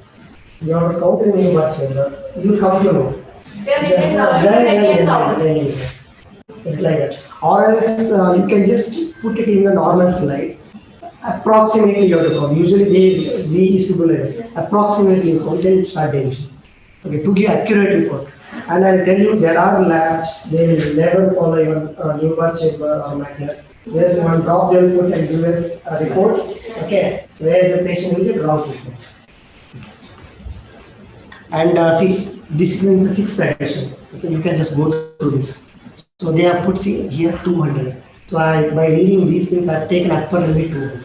You have to count the Newbar chamber. You will count your own. Then again count. It's like that. Or else you can just put it in the normal slide. Approximately you have to count. Usually we used to do like that. Approximately you count, then start dilution. Okay, to give accurate report. And I'll tell you, there are labs, they will never follow your Newbar chamber or magnet. Just one drop they will put and give us a report, okay, where the patient will get wrong treatment. And see, this is in the 6th edition. Okay, you can just go through this. So they have put here 200. So by reading these things, I've taken upper limit 200.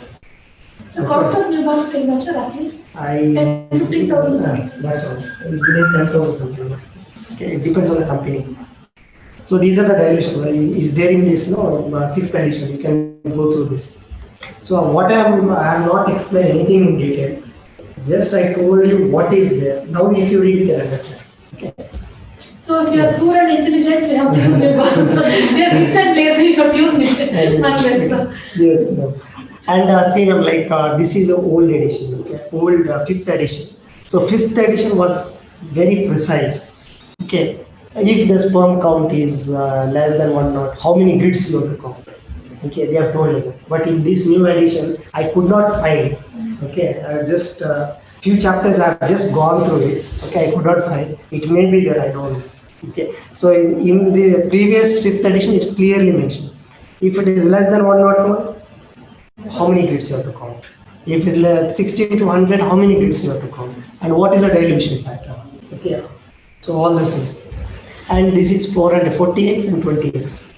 So cost of Newbar can measure roughly 15,000 something. That's all. It will be 10,000 something. Okay, it depends on the company. So these are the dilution. Is there in this 6th edition? You can go through this. So what I have not explained anything in detail. Just I told you what is there. Now if you read, you can understand. Okay. So if you are poor and intelligent, we have to use Newbar. So if you are rich and lazy, you have to use Newbar. Yes. No. And same like this is the old edition, okay? Old fifth edition. So fifth edition was very precise. Okay, if the sperm count is less than one knot, how many grids you have to count? Okay, they have told you. But in this new edition, I could not find. Okay, just few chapters I have just gone through it. Okay, I could not find. It may be there, I don't know. Okay, so in the previous fifth edition, it's clearly mentioned. If it is less than one knot one, how many grids you have to count? If it is 60 to 100, how many grids you have to count? And what is the dilution factor? Okay, so all those things. And this is 440x and 20x.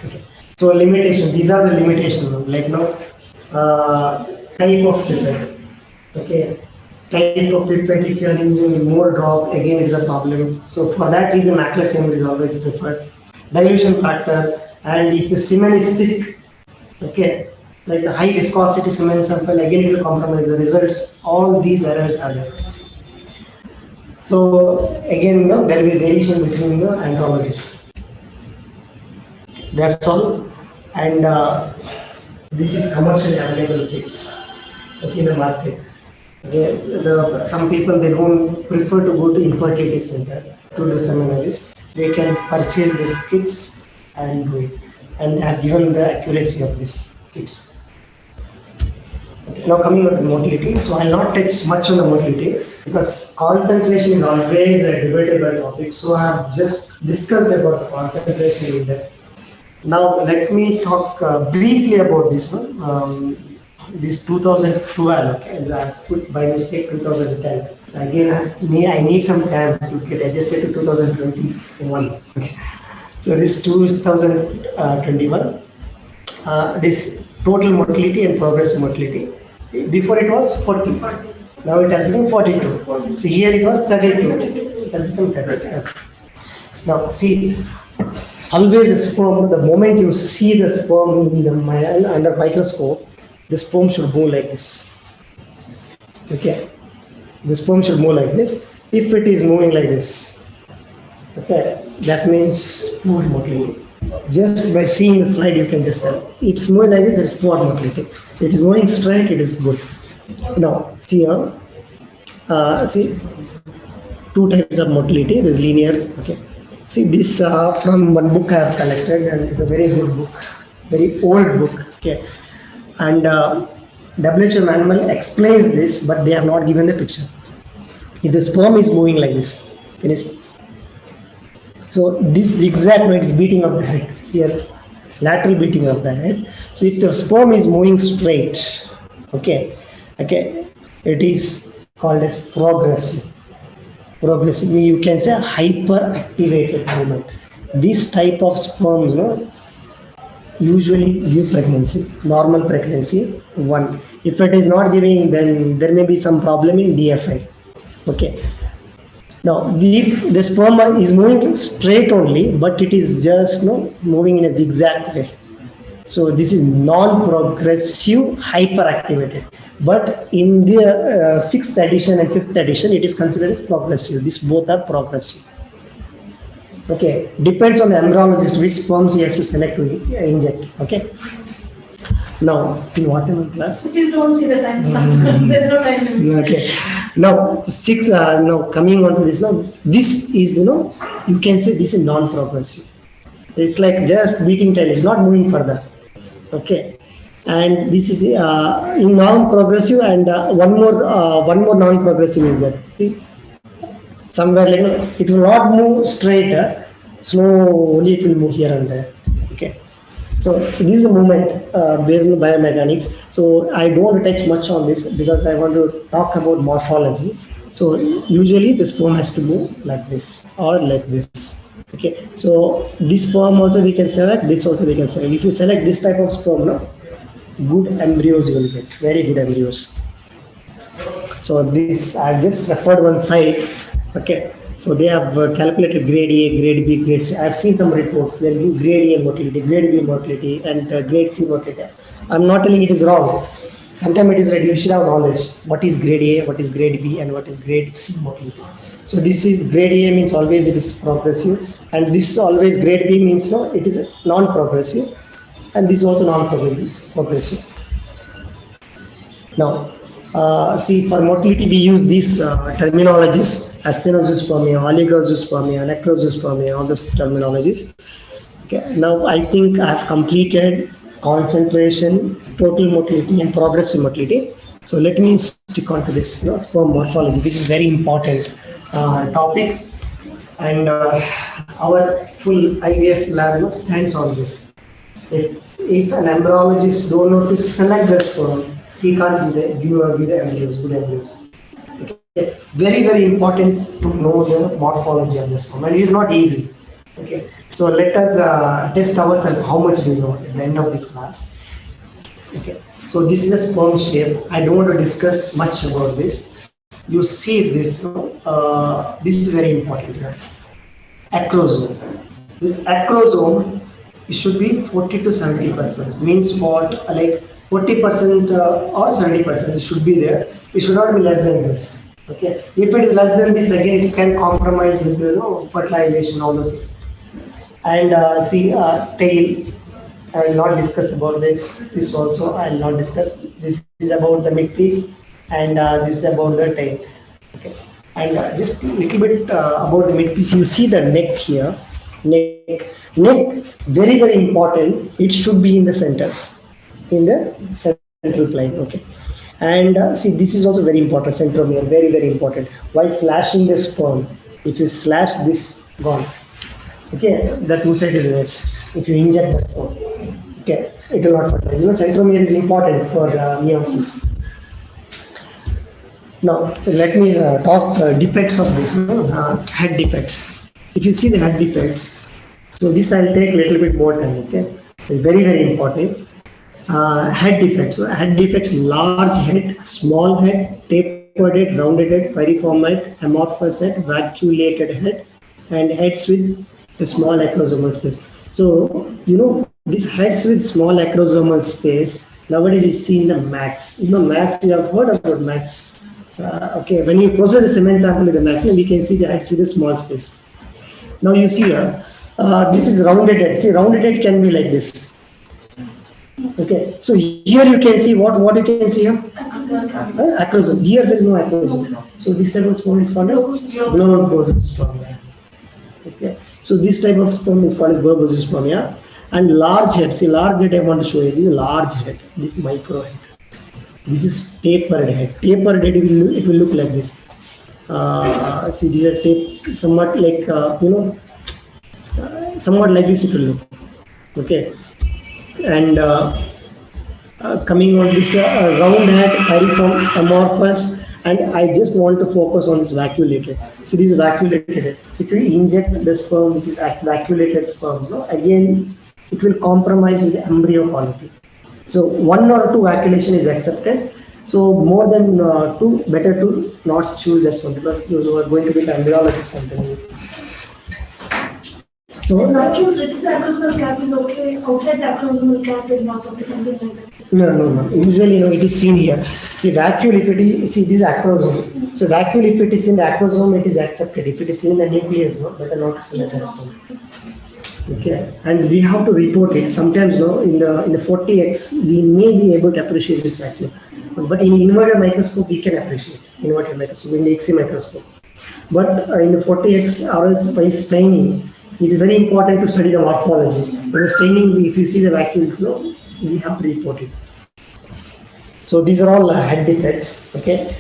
Okay. So limitation, these are the limitations, like now type of defect. Okay, type of defect, if you are using more drop, again it is a problem. So for that reason, macular chamber is always preferred. Dilution factor, and if the semen is thick, okay, like the high viscosity semen sample, again it will compromise the results. All these errors are there. So again, no, there will be variation between the anthologies. That's all. And this is commercially available kits, okay, in the market. Okay, some people, they don't prefer to go to infertility center to do semen analysis. They can purchase these kits and do it. And they have given the accuracy of these kits. Okay, now coming on to motility. So I'll not touch much on the motility because concentration is always a debatable topic. So I have just discussed about the concentration in depth. Now let me talk briefly about this one. This 2012, okay, and I put by mistake 2010. So again, I need some time to get adjusted to 2021. Okay. So this 2021, this total motility and progressive motility. Before it was 40. Now it has become 42. So here it was 32. It has become 32. Now see, always the sperm, the moment you see the sperm in the under microscope, the sperm should move like this. Okay, the sperm should move like this. If it is moving like this, okay, that means poor motility. Just by seeing the slide, you can just tell. It's moving like this, it's poor motility. It is moving straight, it is good. Now, see here, see, two types of motility. There is linear. Okay, see this from one book I have collected, and it's a very good book, very old book. Okay, and WHO manual explains this, but they have not given the picture. If the sperm is moving like this, can you see? So this zigzag, no, it's beating of the head here, lateral beating of the head. So if the sperm is moving straight, okay, it is called as progressive. Progressive, you can say hyperactivated movement. This type of sperms, no, usually give pregnancy, normal pregnancy, one. If it is not giving, then there may be some problem in DFI. Okay. Now, if the sperm is moving straight only, but it is just moving in a zigzag way. So this is non-progressive hyperactivated. But in the 6th edition and 5th edition, it is considered as progressive. These both are progressive. Okay, depends on the embryologist which sperms he has to select to inject. Okay. Now, in whatever class? Please don't see the time stamp. There's no time limit. Okay. Now, now coming on to this, now this is, you can say this is non-progressive. It's like just beating tail, it's not moving further. Okay. And this is in non-progressive, and one more non-progressive is that. See, somewhere like it will not move straight, slowly it will move here and there. Okay. So this is a movement based on biomechanics. So I don't want to touch much on this because I want to talk about morphology. So usually the sperm has to move like this or like this. Okay. So this sperm also we can select. This also we can select. If you select this type of sperm, good embryos you will get. Very good embryos. So this I just referred one side. Okay. So they have calculated grade A, grade B, grade C. I have seen some reports. They give grade A motility, grade B motility, and grade C motility. I'm not telling it is wrong. Sometimes it is right. You should have knowledge. What is grade A, what is grade B, and what is grade C motility. So this is grade A means always it is progressive, and this always grade B means it is non-progressive, and this is also non-progressive. Now, see, for motility, we use these terminologies: asthenozoospermia, oligozoospermia, necrozoospermia, all those terminologies. Okay. Now, I think I have completed concentration, total motility, and progressive motility. So let me stick on to this, sperm morphology, which is very important topic, and our full IVF lab stands on this. If an embryologist don't know to select the sperm, he can't give the embryos, good embryos. Okay. Very, very important to know the morphology of the sperm, and it is not easy. Okay. So let us test ourselves how much we know at the end of this class. Okay. So this is a sperm shape. I don't want to discuss much about this. You see this, this is very important. Right? Acrosome. This acrosome, it should be 40 to 70%. Means what? Like 40% or 70%, it should be there. It should not be less than this. Okay. If it is less than this, again, it can compromise with fertilization, all those things. And see, tail. I will not discuss about this. This also I will not discuss. This is about the midpiece, and this is about the tail. Okay. And just a little bit about the midpiece. You see the neck here. Neck, very, very important. It should be in the center, in the central plane. Okay. And see, this is also very important. Centromere, very, very important. While slashing the sperm, if you slash this, gone. Okay, the two sided reds. If you inject that sperm, okay, it will not fertilize. Centromere is important for meiosis. Now, let me talk defects of this, head defects. If you see the head defects, so this I'll take a little bit more time, okay? Very, very important. Head defects. So head defects: large head, small head, tapered head, rounded head, piriform head, amorphous head, vacuolated head, and heads with the small acrosomal space. So, these heads with small acrosomal space, nowadays you see in the max. Max, you have heard about max. Okay, when you process the semen sample with the max, we can see the head with a small space. Now you see here, this is rounded head. See, rounded head can be like this. Okay, so here you can see what you can see here? Acrosome. Here there is no acrosome. So this type of sperm is called globospermia. Okay, so this type of sperm is called globospermia. And large head. See, large head I want to show you. This is a large head. This is micro head. This is tapered head. Tapered head, it will look like this. See, these are tape, somewhat like somewhat like this it will look. Okay, and coming on this round head, piriform, amorphous, and I just want to focus on this vacuolated. So this is vacuolated head. If you inject the sperm, which is vacuolated sperm, again it will compromise the embryo quality. So 1 or 2 vacuolation is accepted. So more than 2, better to not choose that one, because those who are going to be embryologists. So vacuums within the acrosomal cap is okay. Outside the acrosomal cap is not okay. Something like that. No. Usually, it is seen here. See, vacuole, if it is, see, this is acrosome. So vacuole, if it is in the acrosome, it is accepted. If it is in the nucleus, better not to select that. Okay, and we have to report it. Sometimes, in the 40x, we may be able to appreciate this vacuole. But in inverted microscope, we can appreciate inverted microscope, in the X-ray microscope. But in the 40x, or else by staining, it is very important to study the morphology. In the staining, if you see the vacuoles, we have to report it. So these are all head defects. Okay.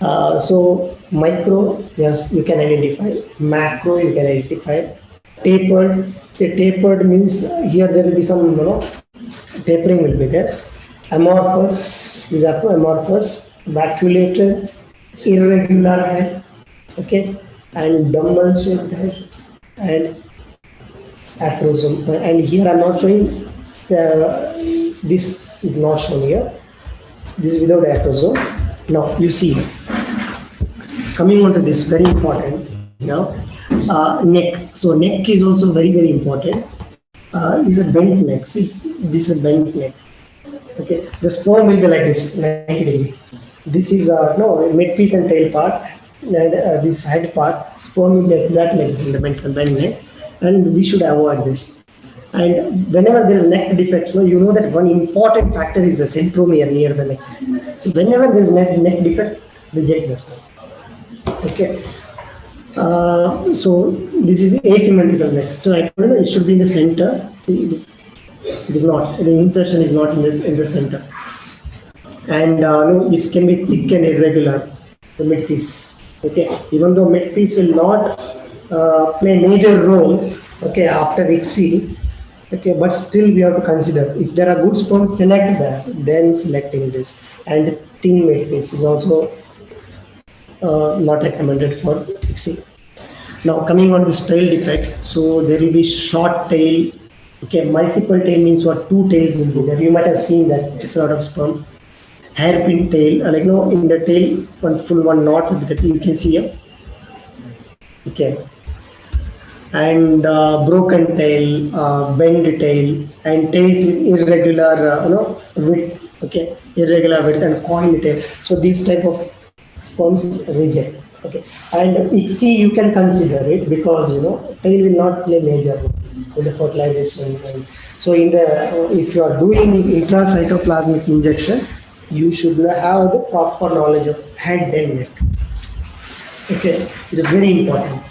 So micro, yes, you can identify. Macro, you can identify. Tapered. Say tapered means here there will be some, tapering will be there. Amorphous, these are amorphous, vacuolated, irregular head, okay, and dumbbell shaped head, and acrosome. And here I'm not showing, this is not shown here. This is without acrosome. Now you see, coming on to this, very important now, neck. So neck is also very, very important. This is a bent neck. See, this is a bent neck. Okay, the sperm will be like this, 90 degree. This is midpiece and tail part, and this head part, sperm will be exactly like this in the bent neck, and we should avoid this. And whenever there is neck defect, so you know that one important factor is the centromere near the neck. So whenever there is neck defect, reject the sperm. Okay. So this is asymmetrical neck. So I told you it should be in the center. See, it is not. The insertion is not in the center, and no, it can be thick and irregular. The mid piece. Okay. Even though mid piece will not play major role. Okay, after ICSI. Okay, but still we have to consider if there are good sperms, select that. Then selecting this, and thin mid piece is also not recommended for ICSI. Now coming on this tail defects, so there will be short tail. Okay, multiple tail means what? Two tails will be there. You might have seen that sort of sperm. Hairpin tail, like no, in the tail, one full one knot that you can see here. Okay, and broken tail, bend tail, and tails with irregular, width. Okay, irregular width and coil tail. So these type of sperms reject. Okay, and ICSI you can consider it because tail will not play major role in the fertilization. And so in the if you are doing intracytoplasmic injection, you should have the proper knowledge of head and neck. Okay, it is very important.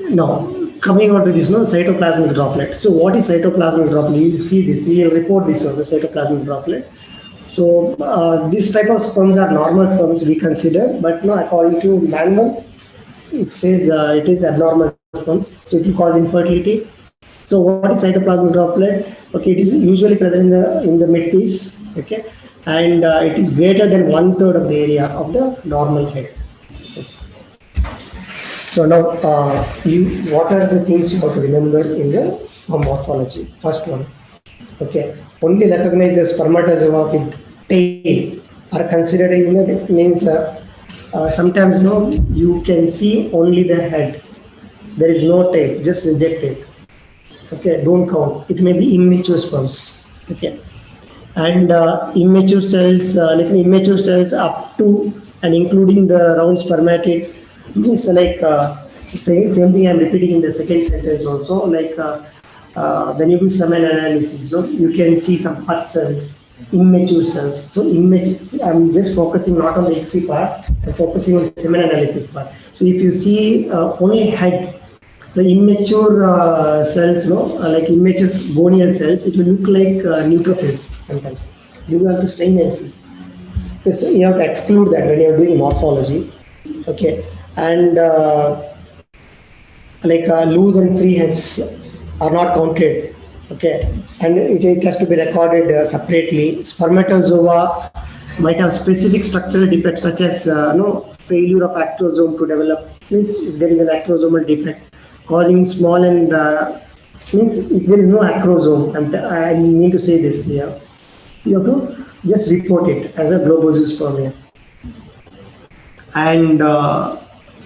Now coming on to this, cytoplasmic droplet. So what is cytoplasmic droplet? You will see this. You will report this on the cytoplasmic droplet. So this type of sperms are normal sperms we consider, but no, according to manual, it says it is abnormal sperms. So it will cause infertility. So what is cytoplasmic droplet? Okay, it is usually present in the mid piece. Okay, and it is greater than 1/3 of the area of the normal head. So now, what are the things you have to remember in the morphology? First one, okay, only recognize the spermatozoa with tail are considered in the means. Sometimes you can see only the head. There is no tail. Just reject it. Okay, don't count. It may be immature sperms. Okay, and immature cells, immature cells up to and including the round spermatid. Means like same thing I'm repeating in the second sentence also, like when you do semen analysis, you can see some pus cells, immature cells. So I'm just focusing not on the ICSI part, I'm focusing on the semen analysis part. So if you see only head, so immature cells, like immature gonial cells, it will look like neutrophils sometimes. You have to stain and see. Okay, so you have to exclude that when you're doing morphology. Okay. And loose and free heads are not counted. Okay, and it has to be recorded separately. Spermatozoa might have specific structural defects such as failure of acrosome to develop. Means if there is an acrosomal defect causing small and means if there is no acrosome, I mean to say this here, you have to just report it as a globozoospermia. And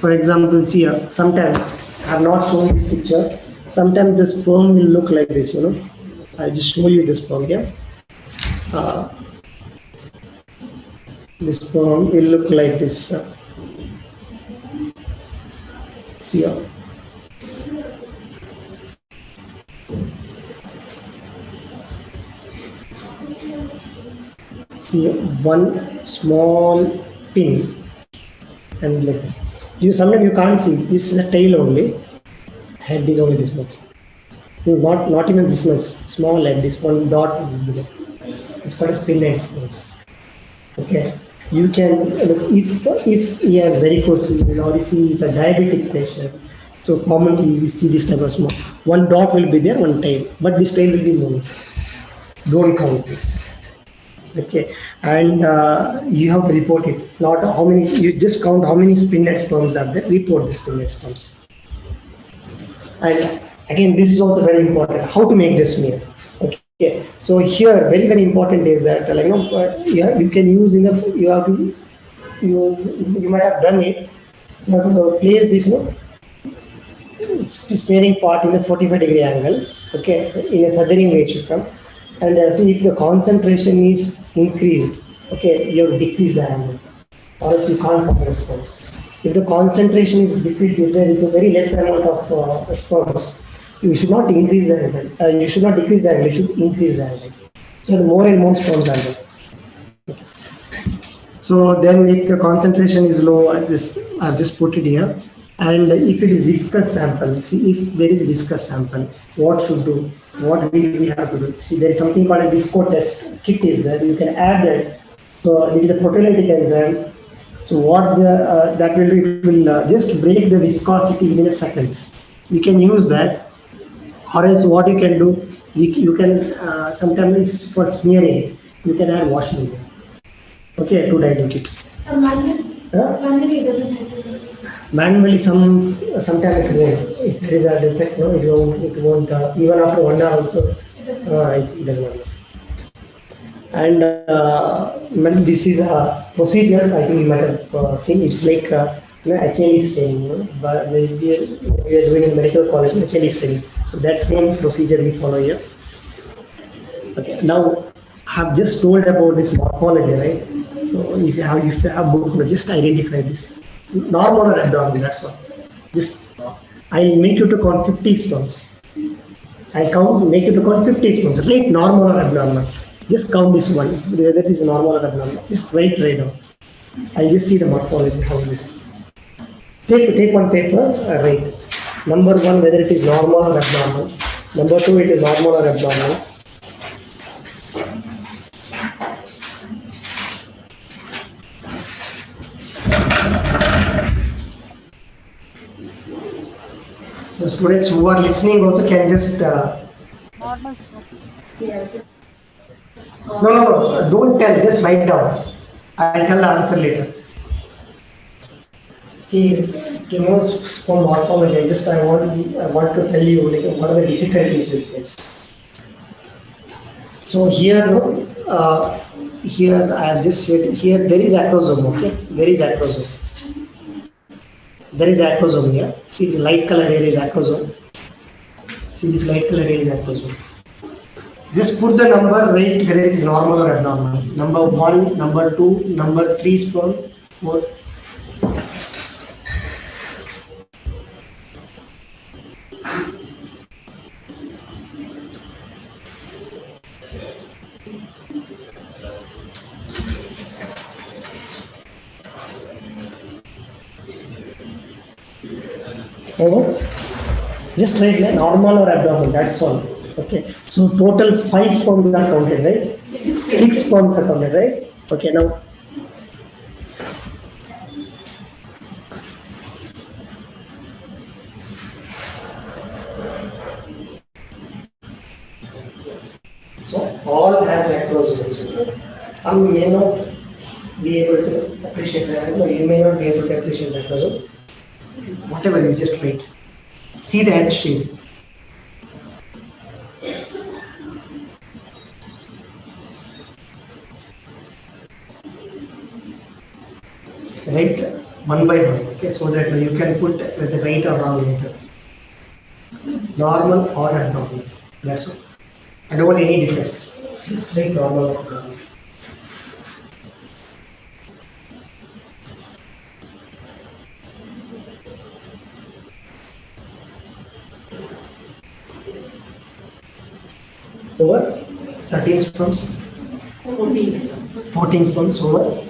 for example, see here, sometimes I have not shown this picture. Sometimes the sperm will look like this, I'll just show you this sperm here. This sperm will look like this. See here. See one small pin and like this. Sometimes you can't see. This is a tail only. Head is only this much. Not even this much. Small head. This one dot. It's called a spinnet. Okay. You can if he has varicose vein or if he is a diabetic patient. So commonly you see this type of small. One dot will be there, one tail, but this tail will be moving. Don't count this. Okay, and you have to report it. Not how many. You just count how many spinnet sperms are there. Report the spinnet sperms. And again, this is also very important. How to make the smear? Okay, so here very important is that you can use in the you might have done it. You have to place this smearing part in the 45-degree angle. Okay, in a feathering ratio. And see if the concentration is increased, okay, you have to decrease the angle, or else you can't cover the sperms. If the concentration is decreased, if there is a very less amount of sperms, You should not increase the angle. You should not decrease the angle. You should increase the angle. So the more and more sperms are there. So then if the concentration is low, I've just put it here. And if it is viscous sample, see if there is viscous sample, what should do? What will we have to do? See, there is something called a visco test kit is there. You can add that. So it is a proteolytic enzyme. So what that will do, it will just break the viscosity within a seconds. You can use that, or else what you can do, you can sometimes it's for smearing. You can add washing. Okay, to dilute it. Manually doesn't have to do. Manually, sometimes it won't. If there is a defect, no, it won't. Even after 1 hour also, it does not. And this is a procedure. I think you might have seen. It's like HLE staining. But we are doing in medical college HLE staining. So that same procedure we follow here. Okay. Now I have just told about this morphology, right? So if you have book, just identify this. Normal or abdominal, that's all. Just I'll make you to count 50 sperms. Make you to count 50 sperms. Rate normal or abnormal. Just count this one, whether it is normal or abnormal. Just write right down. I just see the morphology, how it is. Take one paper, write. Number 1, whether it is normal or abnormal. Number 2, it is normal or abnormal. So students who are listening also can just Normal. no, don't tell, just write down. I'll tell the answer later. See, to know sperm morphology, I want to tell you like what are the difficulties with this. So here, here I have just said here there is acrosome. Okay, there is acrosome. There is acrosome here. See the light color here is acrosome. See this light color here is acrosome. Just put the number right whether it is normal or abnormal. Number 1, number 2, number 3 sperm, 4. Over. Just write normal or abnormal, that's all. Okay, so total 5 sperms are counted, right? 6 sperms are counted, right? Okay, now so all has acrosomes. Some may not be able to appreciate that, no, you may not be able to appreciate that acrosome. Whatever, you just wait. See the end stream. Right, one by one, okay, so that you can put the right or wrong later. Normal or abnormal, that's all. I don't want any defects. Just write normal or abnormal. Over 13 sperms. 14 sperms over.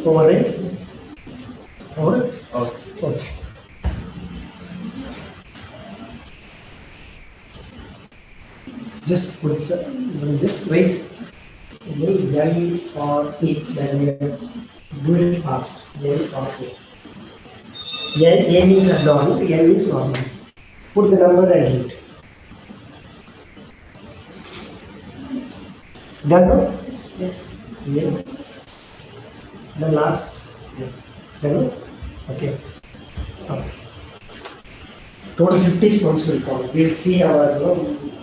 Over it. Over. Okay. Just put just wait. L for E. Do it fast. Very fast. A means abnormal. N means normal. Put the number and read. Done? No? Yes. Yes. The last. Done? Okay. Total 50 sperms will come. We'll see our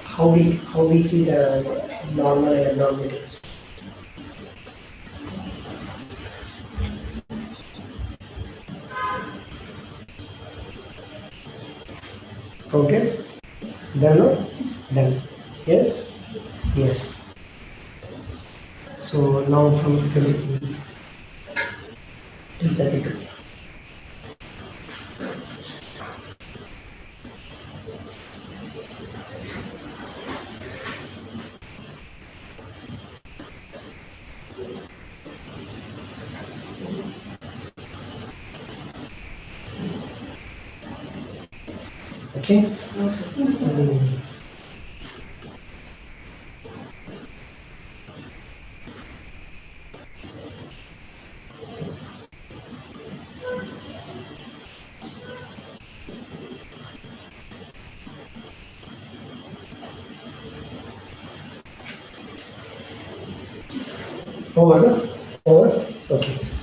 how we see the normal and abnormal. Okay. Done? No? Done. Yes? Yes. So now from 23 to 32. Okay? Over? Over? Okay.